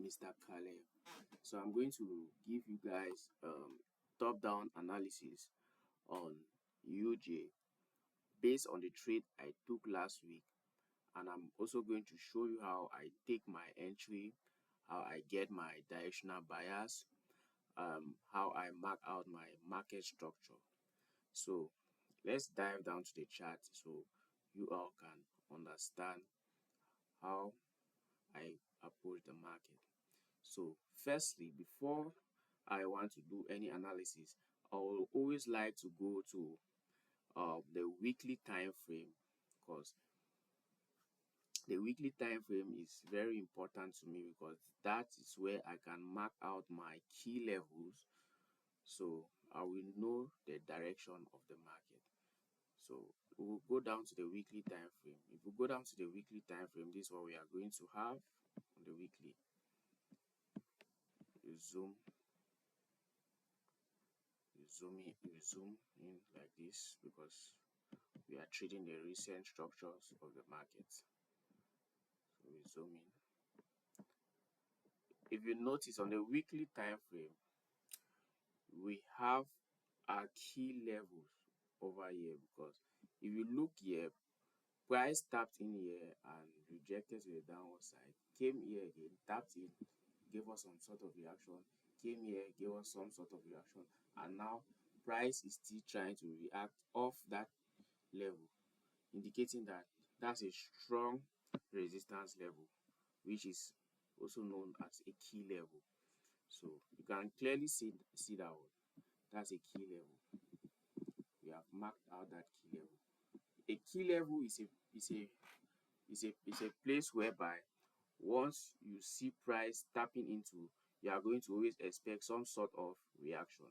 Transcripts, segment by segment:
Mr. Kale. So I'm going to give you guys top-down analysis on UJ based on the trade I took last week, and I'm also going to show you how I take my entry, how I get my directional bias, how I mark out my market structure. So let's dive down to the chart so you all can understand how I approach the market. So firstly, before I want to do any analysis, I will always like to go to the weekly time frame, because the weekly time frame is very important to me, because that is where I can mark out my key levels, so I will know the direction of the market. So we'll go down to the weekly time frame. If we go down to the weekly time frame, this is what we are going to have on the weekly. You zoom in like this, because we are trading the recent structures of the market. So we zoom in. If you notice on the weekly time frame, we have our key levels over here, because if you look here, price tapped in here and rejected to the downward side, came here again, tapped in, gave us some sort of reaction, came here, gave us some sort of reaction, and now price is still trying to react off that level, indicating that that's a strong resistance level, which is also known as a key level. So you can clearly see that one. That's a key level. We have marked out that key level. A key level is a place whereby once you see price tapping into, you are going to always expect some sort of reaction.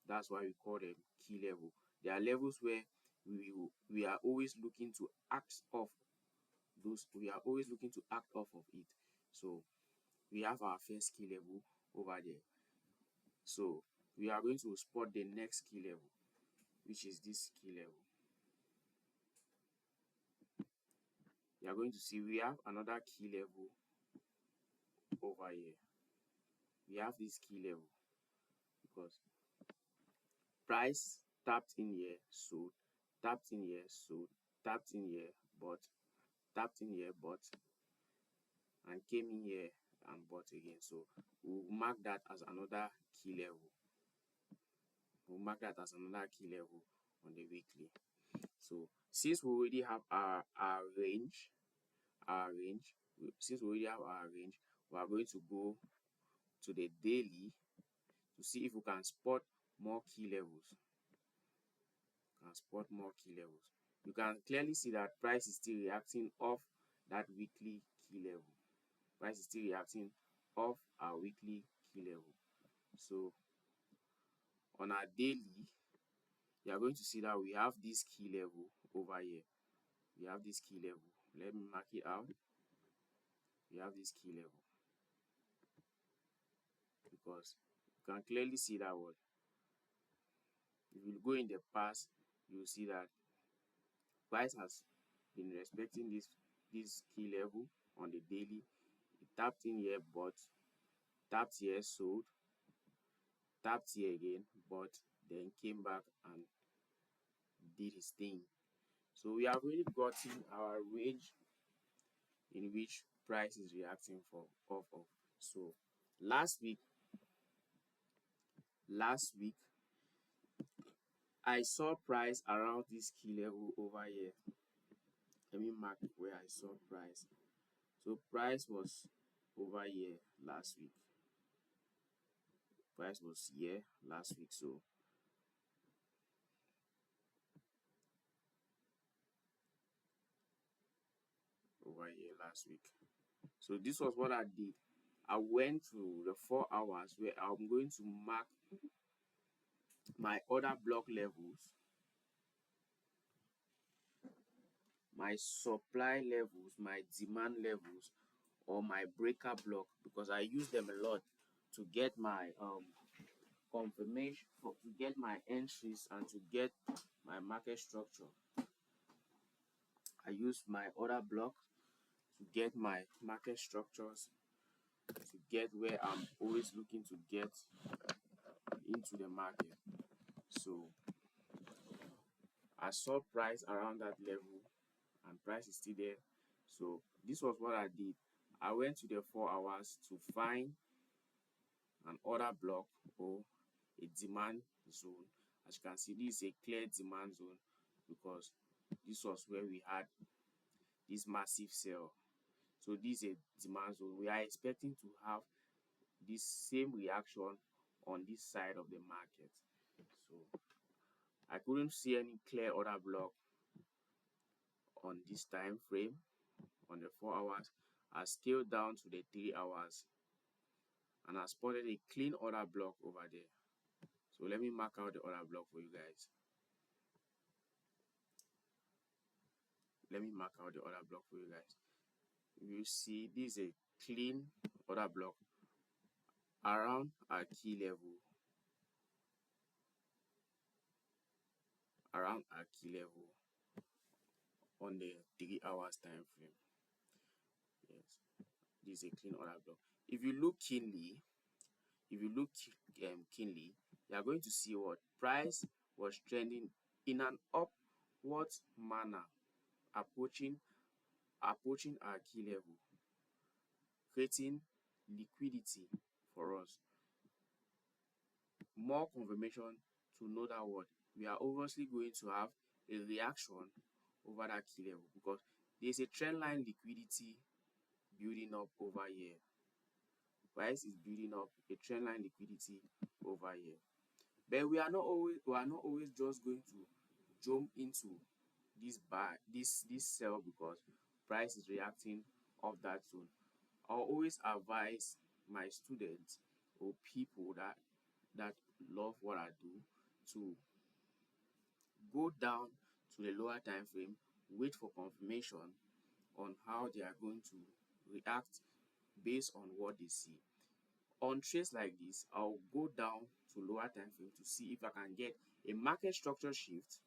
That's why we call them key level. There are levels where we are always looking to act off those. We are always looking to act off of it. So we have our first key level over there. So we are going to spot the next key level, which is this key level. You are going to see we have another key level over here. We have this key level because price tapped in here, sold, tapped in here, sold, tapped in here, bought, tapped in here, bought, and came in here and bought again. So we'll mark that as another key level. We'll mark that as another key level on the weekly. So since we already have our range, since we already have our range, we are going to go to the daily to see if we can spot more key levels. You can clearly see that price is still reacting off that weekly key level. Price is still reacting off our weekly key level. So on our daily, you are going to see that we have this key level over here. We have this key level. Let me mark it out. We have this key level, because you can clearly see that word. If you go in the past, you will see that price has been respecting this key level on the daily. It tapped in here, bought, tapped here, sold, tapped here again, bought, then came back and did his thing. So we have already gotten our range in which price is reacting off of. So last week I saw price around this key level over here. Let me mark where I saw price. So price was over here last week. Price was here last week. So over here last week. So this was what I did. I went to the 4 hours where I'm going to mark my order block levels, my supply levels, my demand levels, or my breaker block, because I use them a lot to get my confirmation, to get my entries, and to get my market structure. I use my order block to get my market structures, to get where I'm always looking to get into the market. So I saw price around that level and price is still there. So this was what I did. I went to the 4 hours to find an order block or a demand zone. As you can see, this is a clear demand zone because this was where we had this massive sell. So this is a demand zone. We are expecting to have this same reaction on this side of the market. So I couldn't see any clear order block on this time frame on the 4 hours. I scaled down to the 3 hours and I spotted a clean order block over there. So let me mark out the order block for you guys. Let me mark out the order block for you guys. You see, this is a clean order block around our key level. Around our key level on the 3 hours time frame. Yes, this is a clean order block. If you look keenly, keenly, you are going to see what price was trending in an upward manner, approaching our key level, creating liquidity for us. More confirmation to know that what we are obviously going to have a reaction over that key level because there is a trend line liquidity building up over here. Price is building up a trend line liquidity over here. But we are not always just going to jump into this buy, this sell because price is reacting off that zone. I'll always advise my students or people that love what I do to go down to the lower time frame, wait for confirmation on how they are going to react based on what they see. On trades like this, I'll go down to lower time frame to see if I can get a market structure shift.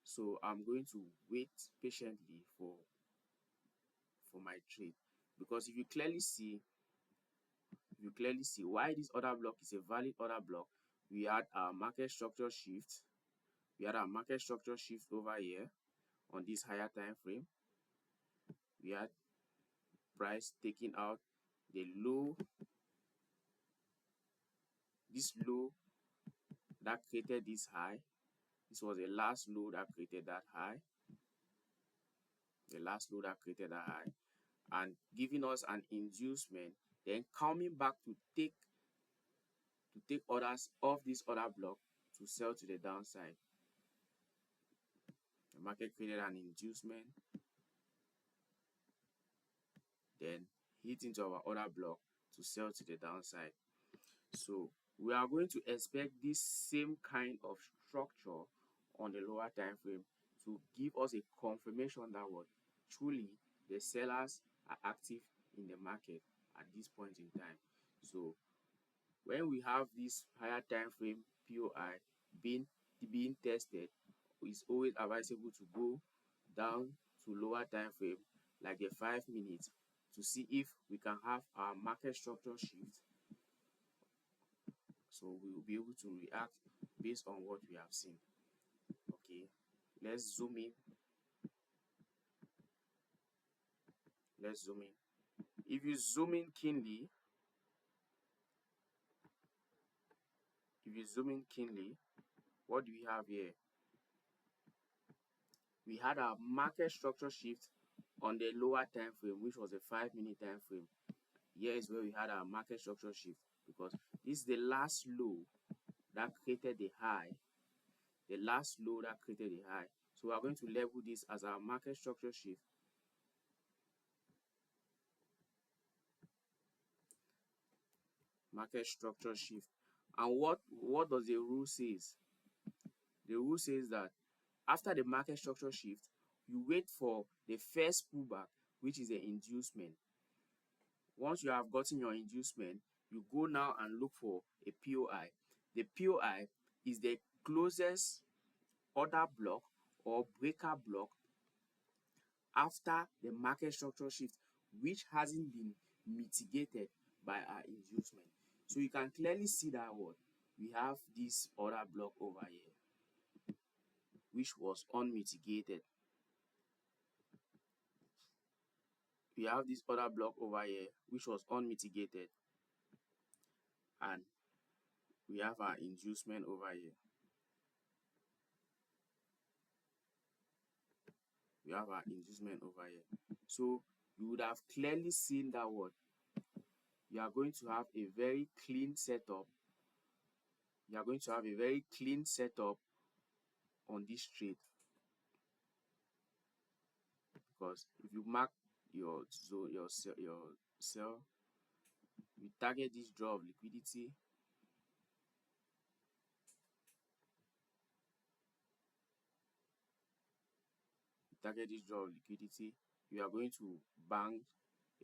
So I'm going to wait patiently for my trade because if you clearly see why this order block is a valid order block, we had our market structure shift. Over here on this higher time frame. We had price taking out the low, this low that created this high. This was the last low that created that high. And giving us an inducement, then coming back to take orders off this order block to sell to the downside. The market created an inducement, then hit into our order block to sell to the downside. So we are going to expect this same kind of structure on the lower time frame to give us a confirmation that what truly the sellers are active in the market at this point in time. So when we have this higher time frame POI being tested, it's always advisable to go down to lower time frame like the 5 minutes to see if we can have our market structure shift. So we will be able to react based on what we have seen. Okay, let's zoom in. If you zoom in keenly, what do we have here? We had our market structure shift on the lower time frame, which was a 5-minute time frame. Here is where we had our market structure shift because this is the last low that created the high. So we are going to label this as our market structure shift. And what does the rule says? The rule says that after the market structure shift, you wait for the first pullback, which is the inducement. Once you have gotten your inducement, you go now and look for a POI. The POI is the closest order block or breaker block after the market structure shift, which hasn't been mitigated by our inducement. So you can clearly see that what we have this other block over here, which was unmitigated. We have this other block over here, which was unmitigated, and we have our inducement over here. We have our inducement over here. So you would have clearly seen that what you are going to have a very clean setup. You are going to have a very clean setup on this trade, because if you mark your zone, your sell, you target this draw of liquidity, you are going to bank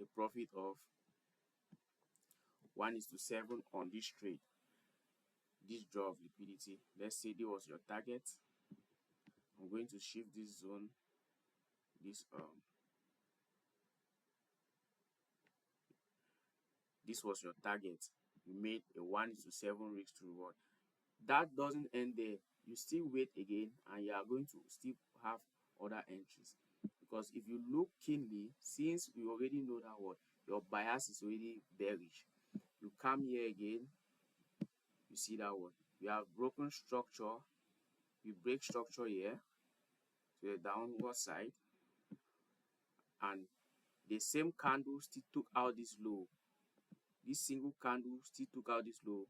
a profit of 1:7 on this trade, this draw of liquidity. Let's say this was your target. I'm going to shift this zone, this was your target. You made a 1:7 risk to reward. That doesn't end there. You still wait again, and you are going to still have other entries, because if you look keenly, since we already know that what your bias is already bearish, you come here again, you see that what you have broken structure, you break structure here to the downward side, and the same candle still took out this low. This single candle still took out this low,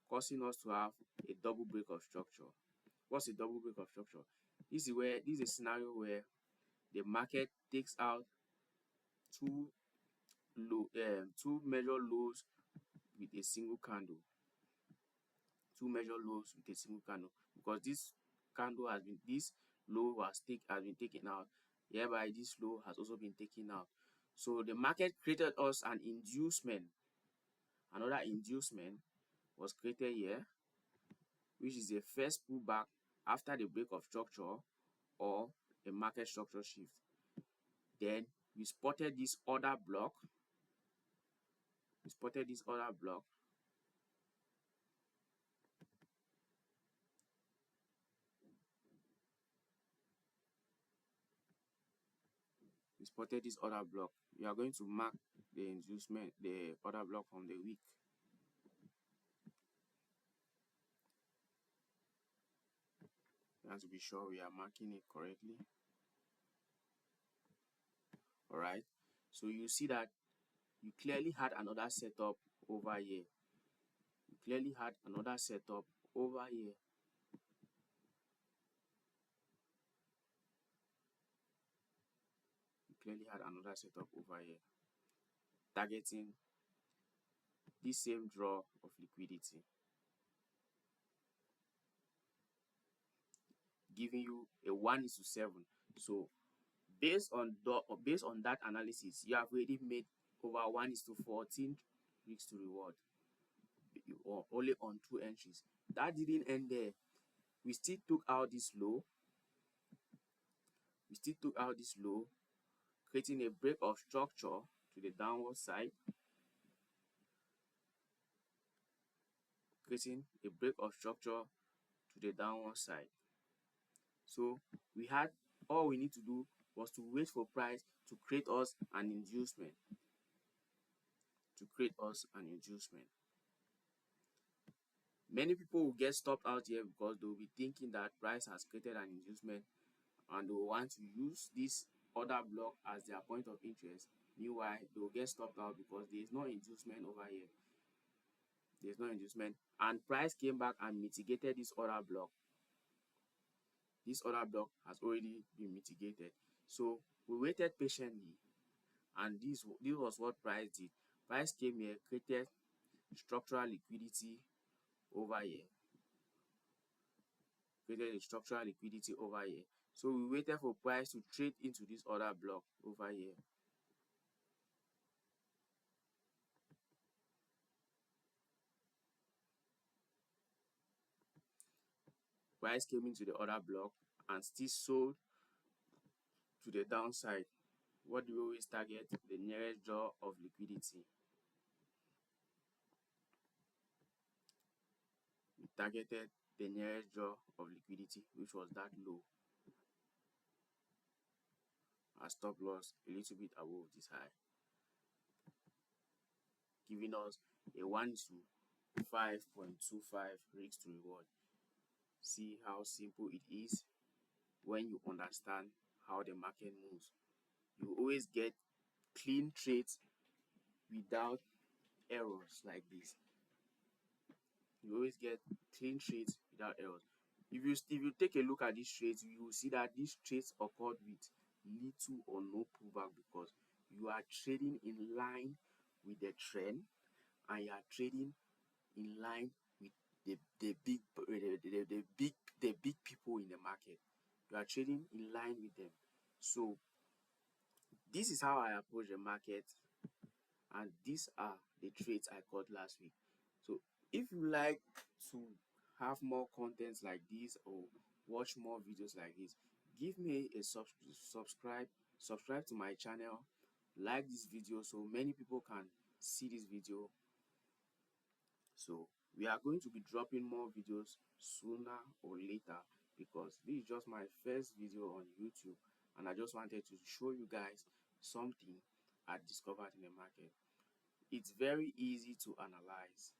causing us to have a double break of structure. What's a double break of structure? This is a scenario where the market takes out two major lows with a single candle. Because this low has been taken out, hereby this low has also been taken out. So the market created us an inducement. Another inducement was created here, which is the first pullback after the break of structure or a market structure shift. Then we spotted this other block. We spotted this other block. We are going to mark the inducement, the other block from the week. We have to be sure we are marking it correctly. Alright. So you see that you clearly had another setup over here. You clearly had another setup over here. Targeting this same draw of liquidity, giving you a 1:7. So based on that analysis, you have already made over 1:14 risk to reward, or only on 2 entries. That didn't end there. We still took out this low. Creating a break of structure to the downward side. So all we need to do was to wait for price to create us an inducement. Many people will get stopped out here because they will be thinking that price has created an inducement, and they will want to use this other block as their point of interest. Meanwhile, they will get stopped out because there is no inducement over here. And price came back and mitigated this other block. This other block has already been mitigated. So we waited patiently, and this was what price did. Price came here, created structural liquidity over here. So we waited for price to trade into this other block over here. Price came into the other block and still sold to the downside. What do we always target? The nearest draw of liquidity. We targeted the nearest draw of liquidity, which was that low. Our stop loss a little bit above this high, giving us a 1 to 5.25 risk to reward. See how simple it is when you understand how the market moves. You always get clean trades without errors like this. You always get clean trades without errors. If you take a look at these trades, you will see that these trades occurred with little or no pullback, because you are trading in line with the trend, and you are trading in line with the big people in the market. You are trading in line with them. So this is how I approach the market, and these are the trades I caught last week. So if you like to have more contents like this or watch more videos like this, give me a subscribe to my channel, like this video so many people can see this video. So we are going to be dropping more videos sooner or later, because this is just my first video on YouTube, and I just wanted to show you guys something I discovered in the market. It's very easy to analyze.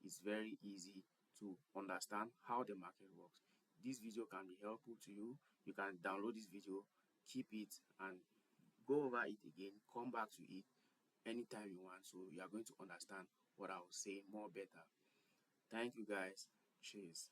It's very easy to understand how the market works. This video can be helpful to you. You can download this video, keep it, and go over it again, come back to it anytime you want. So you are going to understand what I was saying more better. Thank you guys. Cheers.